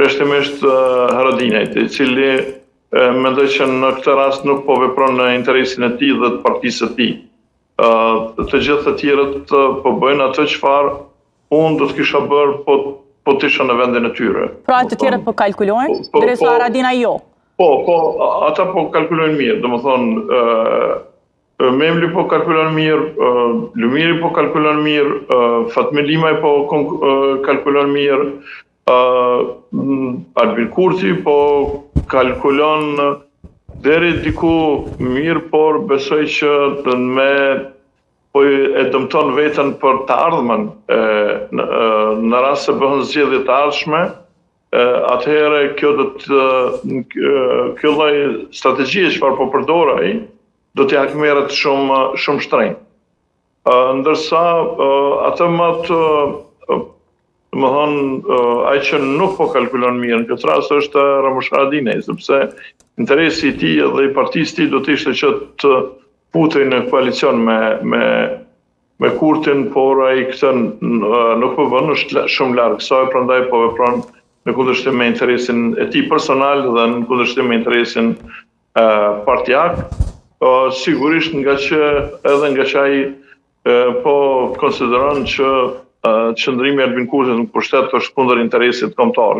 përjashtimisht Haradinajt, I cili mendoj që në këtë rast nuk po vepron në interesin e tij dhe të partisë së tij. Të gjithë të tjerët po bëjnë atë çfarë unë do të kisha bërë po të isha në vendin e tyre. Pra të tjerët po kalkulojnë, ndërsa Haradinaj jo. Po, ata po kalkulojnë mirë, domethënë Memli po kalkulon mirë, Lumiri po kalkulon mirë, Fatmi Limaj po kalkulon mirë, Albin Kurti po kalkulon deri diku mirë, por besoj që po e dëmton veten për të ardhmen, në rast se bëhen zgjedhje të ardhshme, atëherë kjo lloj strategjie çfarë po përdor ai, do t'ja merret shumë shtrenjtë. Ndërsa atë ai që nuk po kalkulon mirë në këtë rast është Ramush Haradinaj, sepse interesi I tij dhe I partisë tij do të ishte që të futej në koalicion me Kurtin, por ai këtë nuk po bën, është shumë larg kësaj, prandaj po vepron në kundërshtim me interesin e tij personal dhe në kundërshtim me interesin partijak. Sigurisht nga që ai po konsideron që qëndrimi I Albin Kurtit në pushtet është kundër interesit kombëtar.